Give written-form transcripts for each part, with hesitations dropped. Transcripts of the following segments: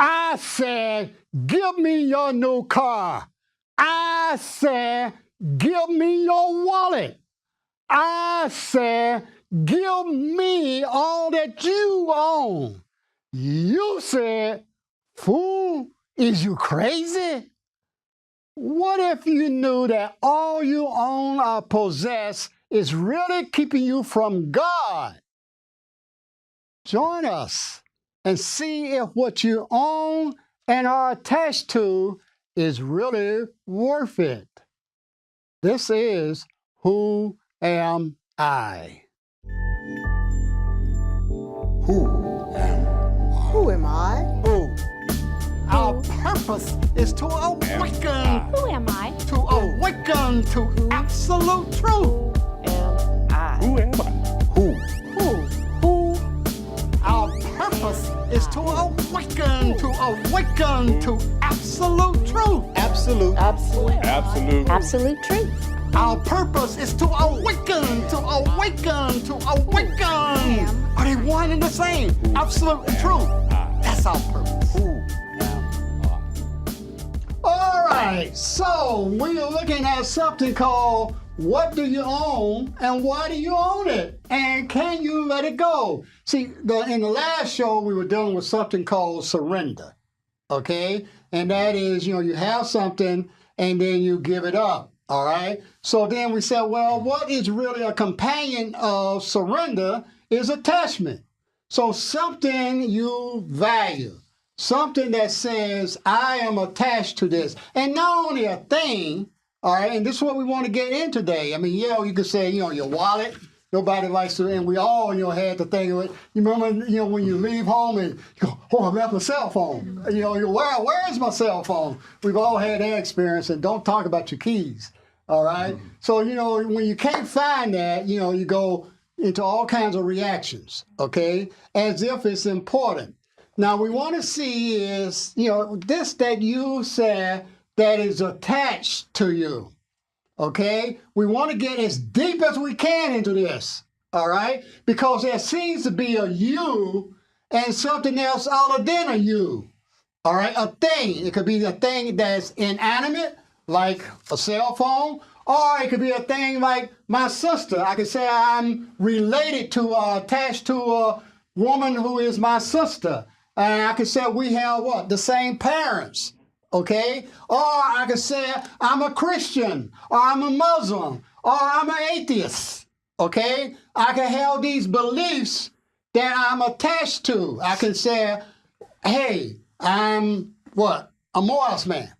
I said, give me your new car. I said, give me your wallet. I said, give me all that you own. You said, fool, is you crazy? What if you knew that all you own or possess is really keeping you from God? Join us and see if what you own and are attached to is really worth it. This is Who Am I? Who am I? Who am I? Who? Our purpose is to awaken. Who am I? To awaken to absolute truth. Am I? Who am I? Who? Who? Our purpose is to awaken to absolute truth. Absolute. Absolute. Absolute. Absolute truth. Our purpose is to awaken. Are they one and the same? Absolute truth. That's our purpose. Who am I? All right, so we are looking at something called what do you own and why do you own it? And can you let it go? See, in the last show, we were dealing with something called surrender, okay? And that is, you have something and then you give it up, all right? So then we said, well, what is really a companion of surrender is attachment. So something you value. Something that says, I am attached to this. And not only a thing, all right, and this is what we want to get in today. I mean, you could say, your wallet. Nobody likes to, and we all, had the thing of it. You remember, when you leave home and you go, oh, I left my cell phone. Where is my cell phone? We've all had that experience, and don't talk about your keys, all right? So, when you can't find that, you go into all kinds of reactions, okay, as if it's important. Now, we want to see is, this that you said that is attached to you, okay? We want to get as deep as we can into this, all right? Because there seems to be a you and something else other than a you, all right? A thing. It could be a thing that's inanimate, like a cell phone, or it could be a thing like my sister. I could say I'm related to, attached to a woman who is my sister. And I could say we have what? The same parents, okay? Or I could say I'm a Christian, or I'm a Muslim, or I'm an atheist, okay? I can have these beliefs that I'm attached to. I can say, hey, I'm what? A Morris man,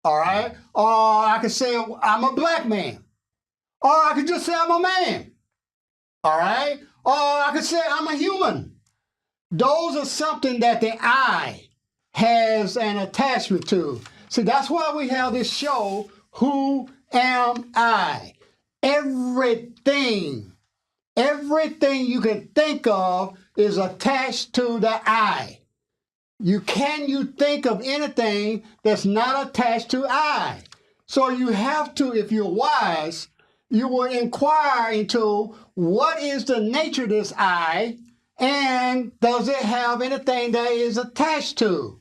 all right? Or I could say I'm a black man. Or I could just say I'm a man, all right? Or I could say I'm a human. Those are something that the I has an attachment to. See, that's why we have this show, Who Am I? Everything you can think of is attached to the I. You think of anything that's not attached to I? So you have to, if you're wise, you will inquire into what is the nature of this I, and does it have anything that is attached to?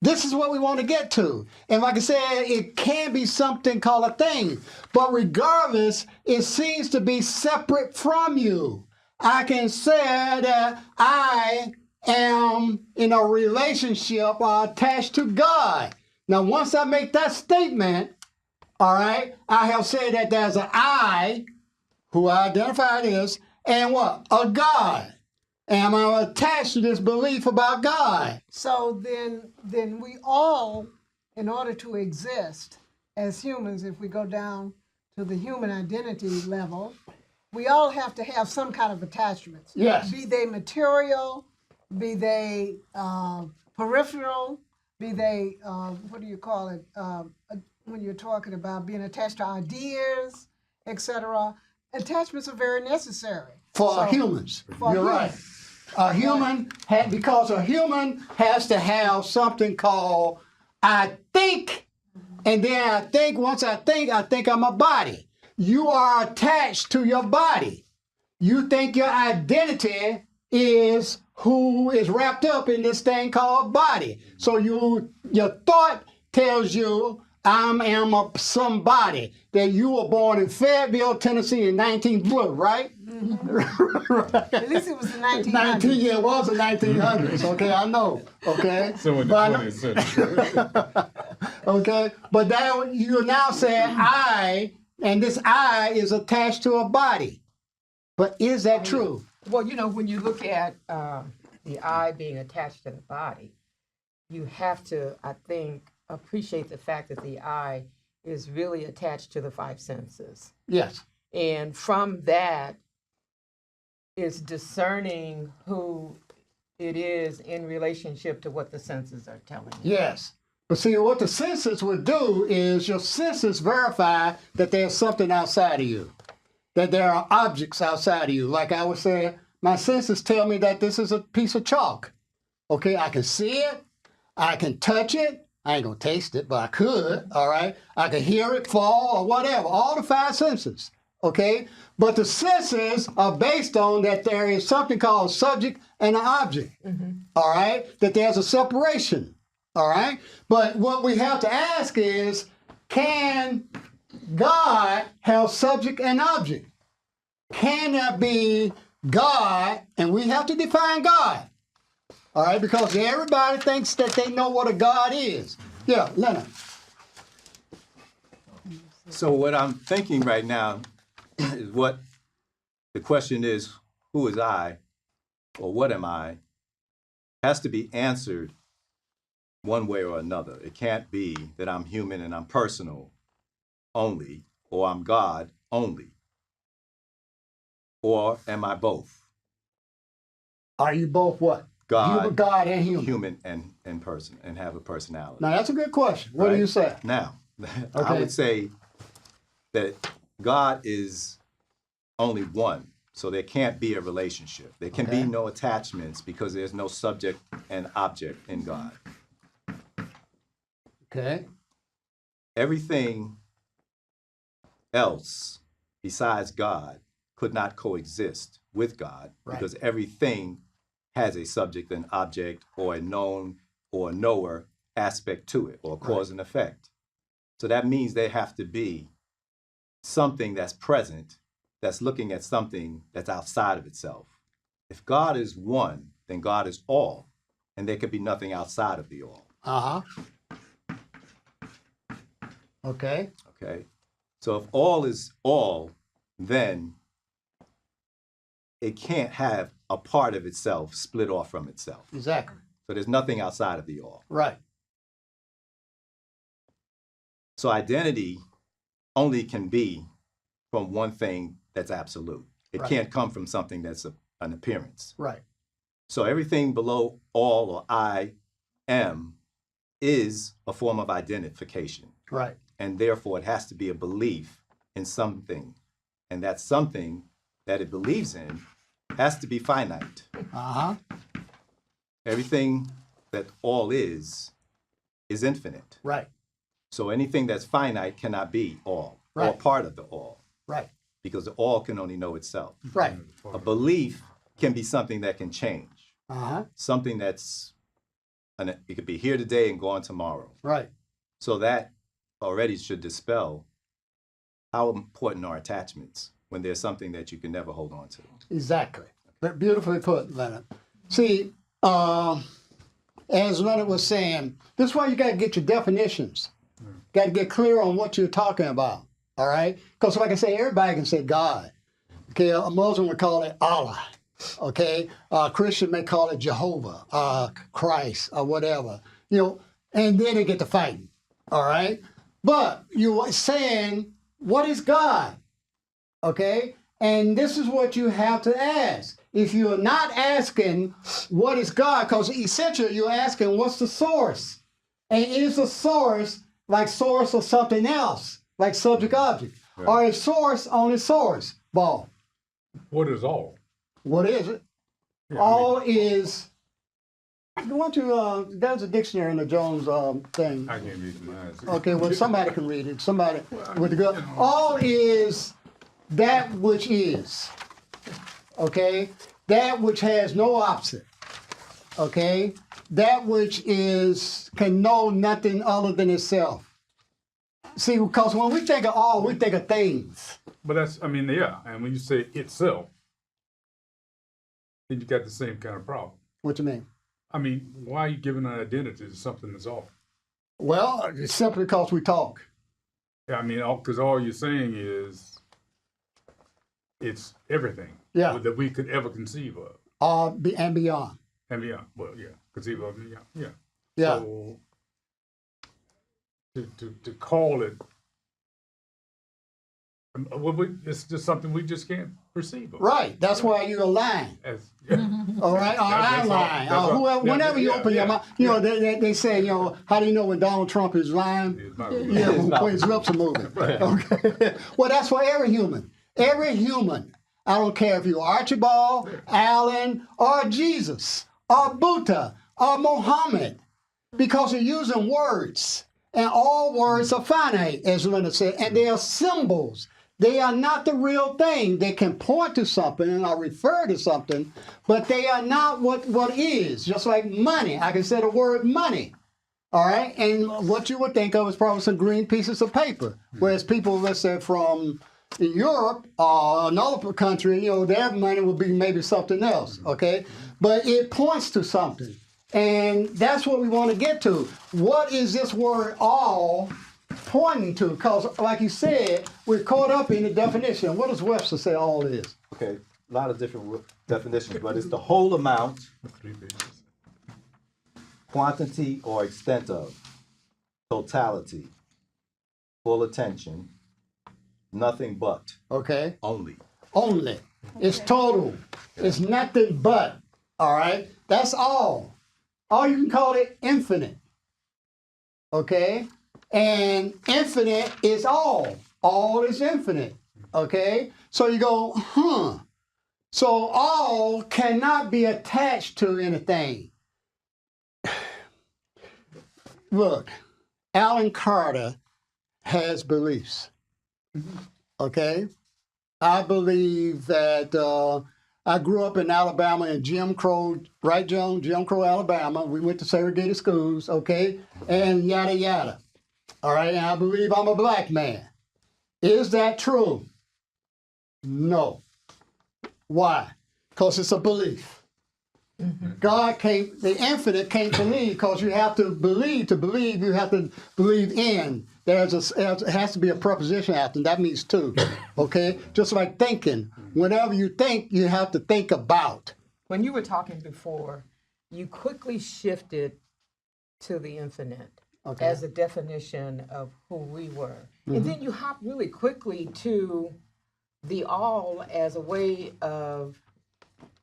This is what we want to get to. And like I said, it can be something called a thing. But regardless, it seems to be separate from you. I can say that I am in a relationship or attached to God. Now, once I make that statement, all right, I have said that there's an I, who I identified as, and what? A God. Am I attached to this belief about God? So then we all, in order to exist as humans, if we go down to the human identity level, we all have to have some kind of attachments. Yes. Be they material, be they peripheral, be they, what do you call it, when you're talking about being attached to ideas, etc. Attachments are very necessary. For humans. for You're right. A human, because a human has to have something called I think, and then I think, once I think I'm a body. You are attached to your body. You think your identity is who is wrapped up in this thing called body. So your thought tells you I am somebody, that you were born in Fayetteville, Tennessee in 19 right? At least it was the 1900s. 19, yeah, it was the 1900s. Okay, I know. Okay, So in the 20th century. okay, but now you're now saying I, and this I is attached to a body. But is that true? Well, you know, when you look at the eye being attached to the body, you have to, I think, appreciate the fact that the eye is really attached to the five senses. Yes. And from that is discerning who it is in relationship to what the senses are telling you. Yes. But see, what the senses would do is your senses verify that there's something outside of you, that there are objects outside of you. Like I was saying, my senses tell me that this is a piece of chalk. Okay, I can see it, I can touch it, I ain't gonna taste it, but I could, all right? I can hear it fall or whatever, all the five senses, okay? But the senses are based on that there is something called subject and an object, all right? That there's a separation, all right? But what we have to ask is, can God have subject and object? Can there be God, and we have to define God, all right, because everybody thinks that they know what a God is. Yeah, Leonard. So what I'm thinking right now is what the question is, who is I or what am I, has to be answered one way or another. It can't be that I'm human and I'm personal only, or I'm God only. Or am I both? Are you both what? God, God and human. human and person, and have a personality. Now, that's a good question. What do Right? you say? Now, I Okay. would say that God is only one, so there can't be a relationship. There can Okay. be no attachments because there's no subject and object in God. Okay. Everything else besides God could not coexist with God Right. because everything has a subject and object or a known or knower aspect to it, or cause and effect. So that means there have to be something that's present that's looking at something that's outside of itself. If God is one, then God is all, and there could be nothing outside of the all. Uh-huh. Okay. Okay? So if all is all, then it can't have a part of itself split off from itself. Exactly. So there's nothing outside of the all. Right. So identity only can be from one thing that's absolute. It Right. can't come from something that's an appearance. Right. So everything below all or I am is a form of identification. Right. And therefore it has to be a belief in something. And that something that it believes in has to be finite. Uh-huh. Everything that all is infinite. Right. So anything that's finite cannot be all or Right. part of the all, Right. because the all can only know itself. Right. A belief can be something that can change, Uh-huh. something that's, it could be here today and gone tomorrow. Right. So that already should dispel how important are attachments when there's something that you can never hold on to. Exactly. But beautifully put, Leonard. See, as Leonard was saying, this is why you got to get your definitions. Got to get clear on what you're talking about. All right? Because like I say, everybody can say God. Okay, a Muslim would call it Allah. Okay, a Christian may call it Jehovah, Christ, or whatever. You know, and then they get to fighting. All right? But you're saying, what is God? Okay? And this is what you have to ask. If you're not asking what is God, because essentially you're asking what's the source? And is the source like source of something else, like subject object? Yeah. Or is source only source? Ball. What is all? What is it? Yeah, All is. You want to? There's a dictionary in the Jones thing. I can't read mine. Okay, well, somebody can read it. Somebody with the good. All is that which is. Okay, that which has no opposite. okay, that which can know nothing other than itself. See, because when we think of all, we think of things. But that's, I mean, yeah, and when you say itself, then you got the same kind of problem. What you mean? I mean, why are you giving an identity to something that's off? Well, it's simply because we talk. Yeah, I mean, because all you're saying is it's everything Yeah. that we could ever conceive of. And beyond. And yeah, well, yeah, conceive of, yeah. Yeah. So to call it, it's just something we just can't perceive of. Right. That's why you align. As, yeah. All right, or I That's all- line, that's all. whoever, Yeah, whenever you yeah, open your yeah, mouth, you know, they say, you know, how do you know when Donald Trump is lying? It's not- Yeah, when his lips are moving. Okay. Well, that's for every human. Every human. I don't care if you're Archibald, Allen, or Jesus, or Buddha, or Mohammed, because you're using words. And all words are finite, as Linda said, and they are symbols. They are not the real thing. They can point to something and or refer to something, but they are not what is. Just like money. I can say the word money. All right? And what you would think of is probably some green pieces of paper. Whereas people, let's say, from Europe or another country, you know, their money would be maybe something else. Okay? But it points to something. And that's what we want to get to. What is this word all pointing to? Because, like you said, we're caught up in the definition. What does Webster say all is? Okay, a lot of different definitions, but it's the whole amount, 3 pages. quantity or extent of, totality, full attention, nothing but, Okay? only. Only. It's total. It's nothing but. All right? That's all. Or you can call it infinite. Okay? And infinite is all. All is infinite. Okay? So you go, So all cannot be attached to anything. Look, Alan Carter has beliefs. Okay? I believe that I grew up in Alabama in Jim Crow, right, Joan? Jim Crow, Alabama. We went to segregated schools, okay? And yada, yada. All right, and I believe I'm a black man. Is that true? No. Why? Because it's a belief. God can't, the infinite can't believe because you have to believe. To believe, you have to believe in. It has to be a preposition after, and that means to. Okay? Just like thinking. Whenever you think, you have to think about. When you were talking before, you quickly shifted to the infinite Okay. as a definition of who we were. And then you hopped really quickly to the all as a way of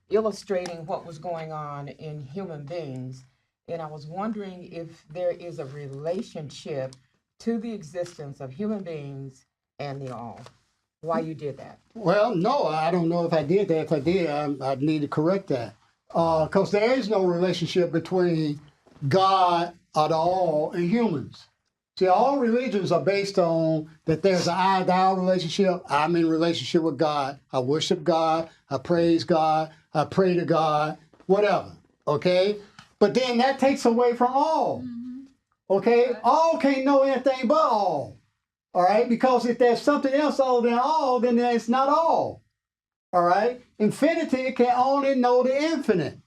illustrating what was going on in human beings. And I was wondering if there is a relationship to the existence of human beings and the all. Why you did that? Well, no, I don't know if I did that. If I did, I need to correct that. Because there is no relationship between God at all and humans. See, all religions are based on that there's an I-thou relationship. I'm in relationship with God. I worship God. I praise God. I pray to God. Whatever. Okay? But then that takes away from all. Okay? All can't know anything but all. All right? Because if there's something else other than all, then it's not all. All right? Infinity can only know the infinite.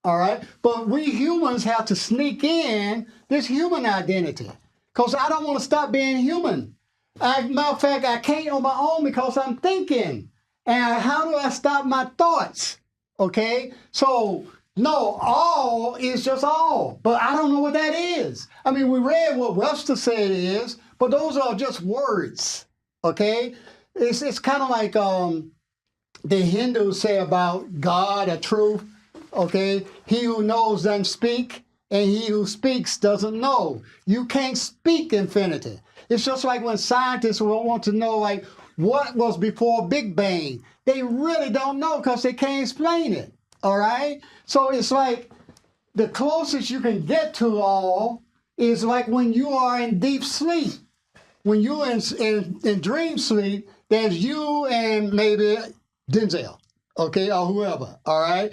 All right? But we humans have to sneak in this human identity. Because I don't want to stop being human. Matter of fact, I can't on my own because I'm thinking. And how do I stop my thoughts? Okay? So, no, all is just all. But I don't know what that is. I mean, we read what Webster said it is, but those are just words. Okay? It's kind of like the Hindus say about God, a truth. Okay? He who knows doesn't speak, and he who speaks doesn't know. You can't speak infinity. It's just like when scientists will want to know, like, what was before Big Bang. They really don't know because they can't explain it. All right? So it's like the closest you can get to all is like when you are in deep sleep. When you're in dream sleep, there's you and maybe Denzel. okay, or whoever, all right?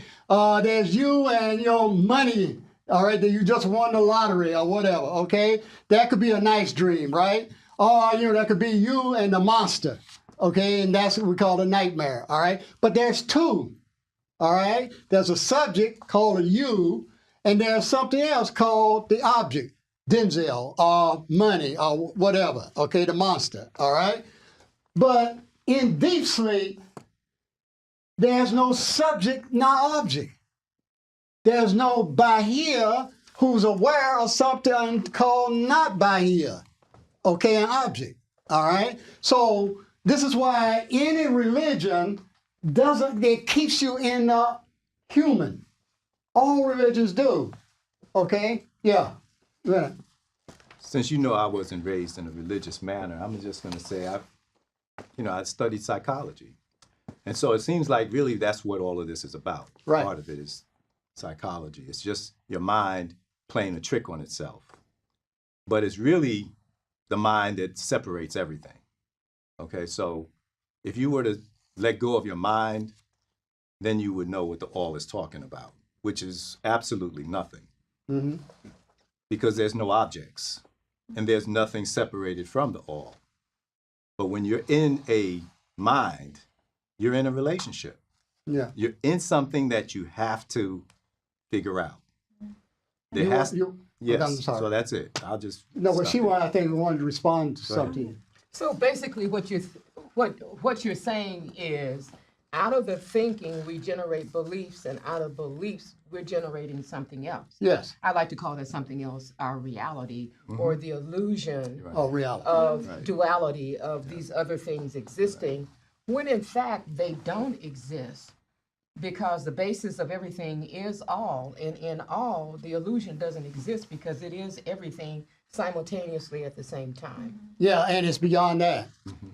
There's you and your money, all right, that you just won the lottery or whatever, okay? That could be a nice dream, right? Or, that could be you and the monster, okay? And that's what we call a nightmare, all right? But there's two, all right? There's a subject called a you, and there's something else called the object, Denzel, or money, or whatever, okay, the monster, all right? But in deep sleep, there's no subject nor object. There's no Bahia who's aware of something called not Bahia, okay, an object, all right? So this is why any religion it keeps you in the human. All religions do, okay? Yeah. Since I wasn't raised in a religious manner, I'm just going to say I studied psychology. And so it seems like really that's what all of this is about. Right. Part of it is psychology. It's just your mind playing a trick on itself. But it's really the mind that separates everything. Okay, so if you were to let go of your mind, then you would know what the all is talking about, which is absolutely nothing. Mm-hmm. Because there's no objects and there's nothing separated from the all. But when you're in a mind, you're in a relationship. Yeah. You're in something that you have to figure out. Yes. I'm sorry. So that's it. I'll just No, but stop there. I think wanted to respond to something. So basically, what you're saying is, out of the thinking we generate beliefs, and out of beliefs we're generating something else. Yes. I like to call that something else our reality, or the illusion Oh, reality. of duality of these other things existing, when in fact they don't exist, because the basis of everything is all, and in all the illusion doesn't exist because it is everything simultaneously at the same time. Yeah, and it's beyond that.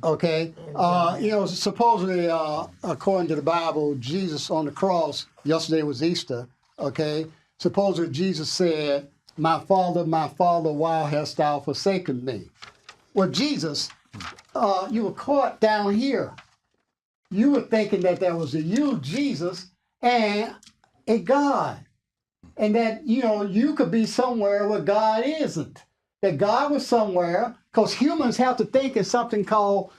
Okay. Supposedly, according to the Bible, Jesus on the cross, yesterday was Easter, okay? Supposedly Jesus said, my Father, why hast thou forsaken me? Well, Jesus, you were caught down here. You were thinking that there was a you, Jesus, and a God. And that, you could be somewhere where God isn't. That God was somewhere, because humans have to think in something called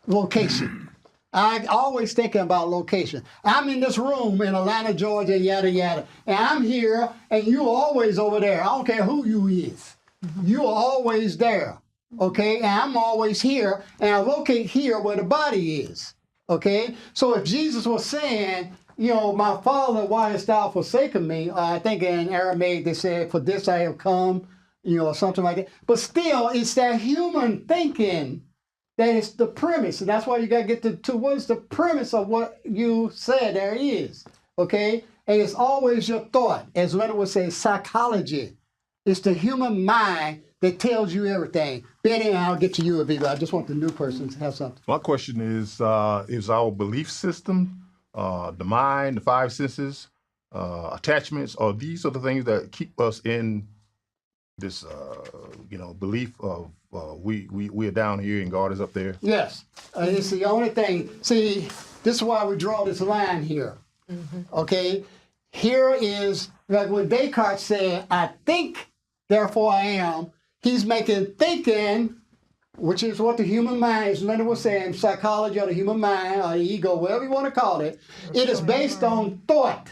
location. I always thinking about location. I'm in this room in Atlanta, Georgia, yada, yada. And I'm here, and you're always over there. I don't care who you is. You're always there, okay? And I'm always here, and I locate here where the body is, okay? So if Jesus was saying, my Father, why hast thou forsaken me? I think in Aramaic they said, for this I have come, or something like that. But still, it's that human thinking that is the premise. And that's why you got to get to what is the premise of what you said there is. Okay? And it's always your thought. As Leonard would say, psychology. It's the human mind that tells you everything. Benny, I'll get to you, Aviva. I just want the new person to have something. My question is our belief system, the mind, the five senses, attachments, these are the things that keep us in this, belief of we are down here and God is up there? Yes. It's the only thing. See, this is why we draw this line here. Okay? Here is, like when Descartes said, I think, therefore I am, he's making thinking, which is what the human mind, as Leonard was saying, psychology or the human mind or the ego, whatever you want to call it, it is based on thought.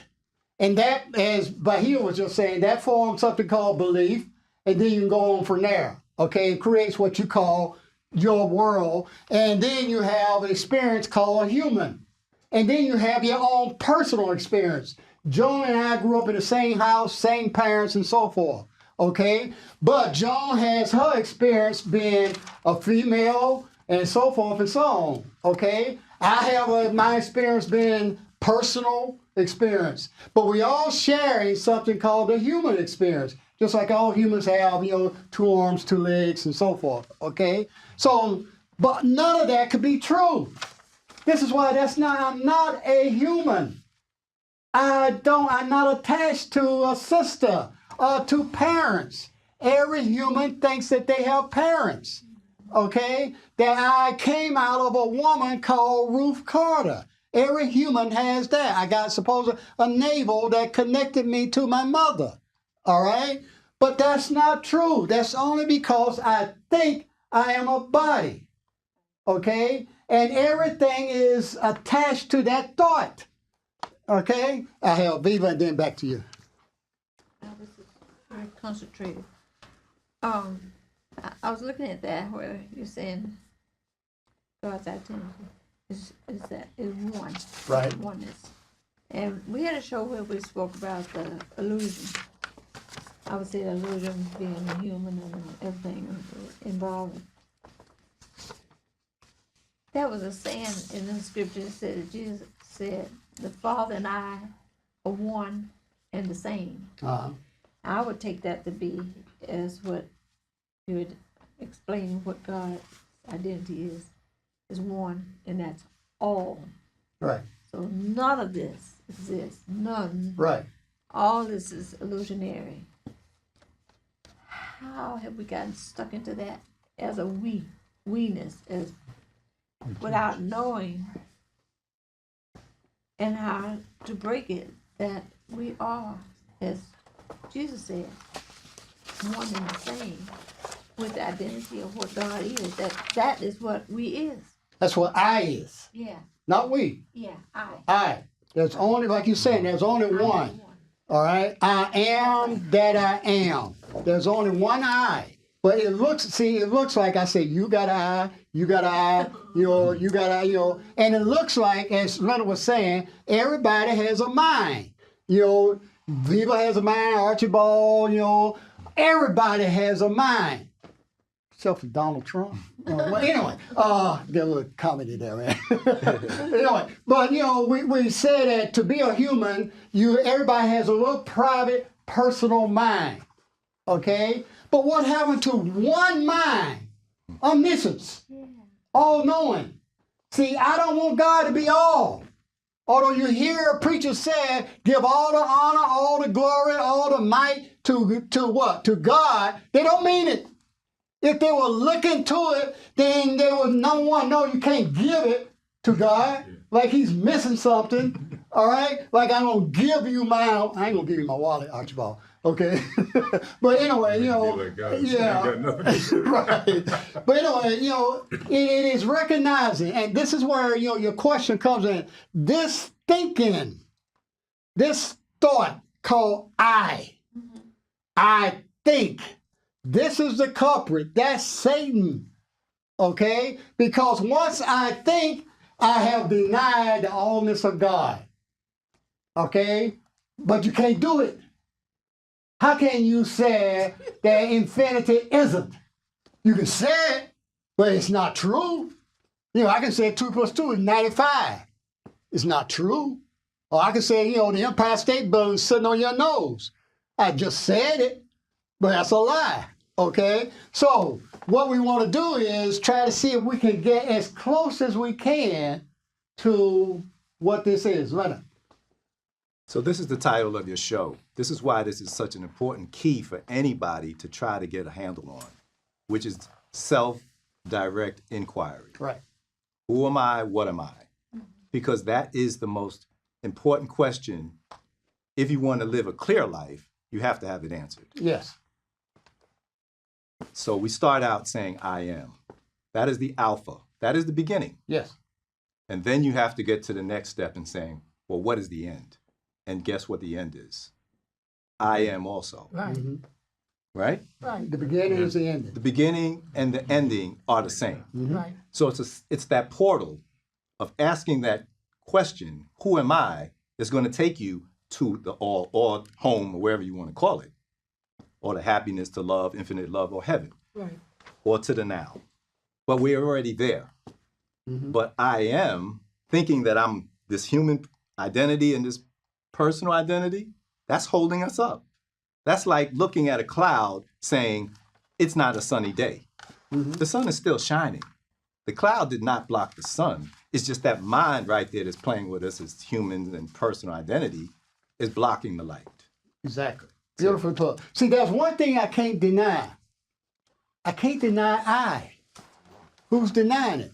And that, as Bahia was just saying, that forms something called belief, and then you can go on from there. Okay, it creates what you call your world, and then you have an experience called human. And then you have your own personal experience. Joan and I grew up in the same house, same parents, and so forth. Okay, but Joan has her experience being a female and so forth and so on. Okay, I have my experience being personal experience, but we all sharing something called the human experience. Just like all humans have, 2 arms, 2 legs, and so forth, okay? So, but none of that could be true. This is why I'm not a human. I'm not attached to a sister or to parents. Every human thinks that they have parents, okay? That I came out of a woman called Ruth Carter. Every human has that. I got suppose a navel that connected me to my mother. All right? But that's not true. That's only because I think I am a body. Okay? And everything is attached to that thought. Okay? I have Viva and then back to you. This is very concentrated. I was looking at that where you're saying God's identity is one. Right. Oneness. And we had a show where we spoke about the illusion. I would say the illusion being a human and everything involved. There was a saying in the scripture that said, Jesus said, the Father and I are one and the same. Uh-huh. I would take that to be as what you would explain what God's identity is one, and that's all. Right. So none of this exists. None. Right. All this is illusionary. How have we gotten stuck into that as a we-ness, as without knowing and how to break it, that we are, as Jesus said, one and the same with the identity of what God is. That is what we is. That's what I is. Yeah, Not we. yeah, I. I. There's only, like you're saying, there's only I am one. All right? I am that I am. There's only one I. But it looks like I said, you got an eye, you got an eye, you got an, and it looks like, as Leonard was saying, everybody has a mind. Viva has a mind, Archibald, everybody has a mind. Except for Donald Trump. Well, anyway, get a little comedy there, man. Anyway, but we say that to be a human, everybody has a little private, personal mind. Okay? But what happened to one mind? Omniscience. All knowing. See, I don't want God to be all. Although you hear a preacher say, give all the honor, all the glory, all the might to what? To God. They don't mean it. If they were looking to it, then there was no one. No, you can't give it to God. Like he's missing something. All right? Like I'm going to give you I ain't going to give you my wallet, Archibald. Okay? But anyway, yeah. Right. But anyway, it is recognizing, and this is where, your question comes in. This thinking, this thought called I think. This is the culprit. That's Satan. Okay? Because once I think, I have denied the allness of God. Okay? But you can't do it. How can you say that infinity isn't? You can say it, but it's not true. I can say 2 + 2 is 95. It's not true. Or I can say, the Empire State Building is sitting on your nose. I just said it, but that's a lie. Okay? So what we want to do is try to see if we can get as close as we can to what this is. Leonard. So this is the title of your show. This is why this is such an important key for anybody to try to get a handle on, which is self-direct inquiry. Right. Who am I? What am I? Because that is the most important question. If you want to live a clear life, you have to have it answered. Yes. So we start out saying, I am. That is the alpha. That is the beginning. Yes. And then you have to get to the next step and saying, well, what is the end? And guess what the end is? I am also. Right, Mm-hmm. Right? right, The beginning is the ending. The beginning and the ending are the same. right. So it's that portal of asking that question, who am I, is going to take you to the all or home or wherever you want to call it, or the happiness, to love, infinite love, or heaven, Right. or to the now. But we're already there. Mhm. But I am thinking that I'm this human identity and this personal identity, that's holding us up. That's like looking at a cloud saying, it's not a sunny day. The sun is still shining. The cloud did not block the sun. It's just that mind right there that's playing with us as humans and personal identity is blocking the light. Exactly. Beautiful put. See, there's one thing I can't deny. I can't deny I. Who's denying it?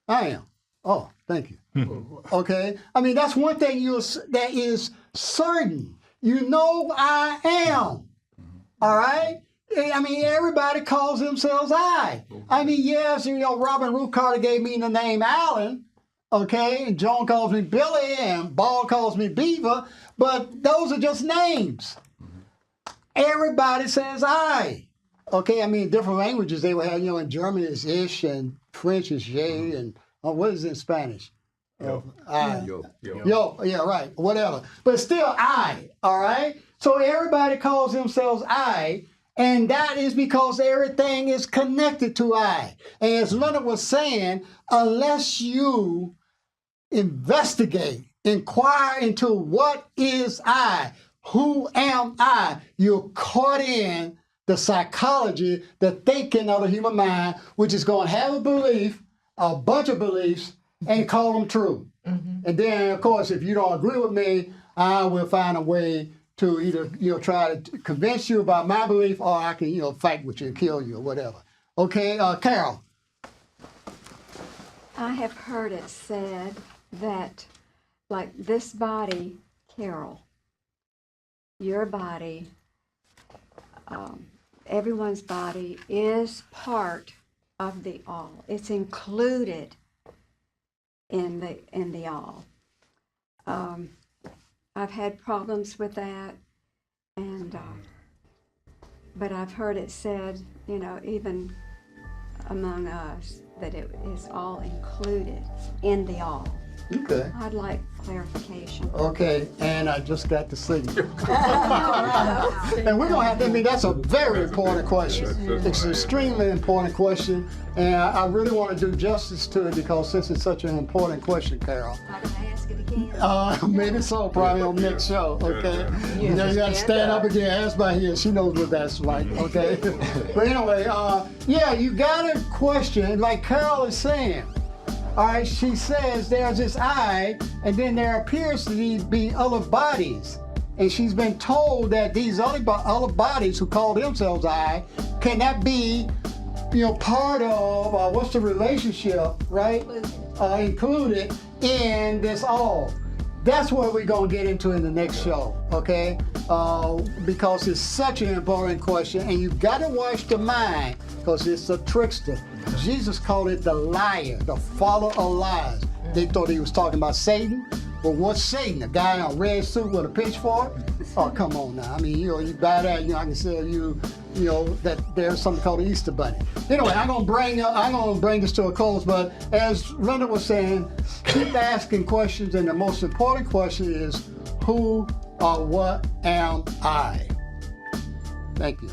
I am. Oh, thank you. Okay, I mean that's one thing that is certain. You know I am. All right. I mean everybody calls themselves I. I mean yes, you know Robin Ruth Carter gave me the name Allen. Okay, and Joan calls me Billy, and Ball calls me Beaver, but those are just names. Everybody says I. Okay, I mean different languages they will have. You know, in German it's ich, and French is je, and what is it in Spanish? I. Yo, yeah, right, whatever. But still I, all right? So everybody calls themselves I, and that is because everything is connected to I. And as Leonard was saying, unless you investigate, inquire into what is I, who am I, you're caught in the psychology, the thinking of the human mind, which is going to have a belief, a bunch of beliefs, and call them true. And then, of course, if you don't agree with me, I will find a way to either try to convince you about my belief, or I can fight with you and kill you or whatever. Okay, Carol. I have heard it said that, like this body, Carol, your body, everyone's body is part of the all. It's included in the all. I've had problems with that, and but I've heard it said, even among us, that it is all included in the all. Okay. I'd like clarification. Okay, and I just got the signal. And we're gonna have to. I mean, that's a very important question. It's an extremely important question, and I really want to do justice to it because this is such an important question, Carol. I can ask it again. Maybe so, probably on the next show. Okay. You got to stand up again. Ask by here. She knows what that's like. Okay. But anyway, yeah, you got to question, like Carol is saying. All right, she says there's this I, and then there appears to be other bodies. And she's been told that these other bodies who call themselves I, can that be, part of, what's the relationship, right? Included in this all. That's what we're going to get into in the next show, okay? Because it's such an important question, and you've got to watch the mind, because it's a trickster. Jesus called it the liar, the father of lies. They thought he was talking about Satan. But what's Satan? A guy in a red suit with a pitchfork? Oh, come on now. I mean, you buy that, I can tell you, that there's something called the Easter Bunny. Anyway, I'm gonna bring this to a close, but as Linda was saying, keep asking questions, and the most important question is, who or what am I? Thank you.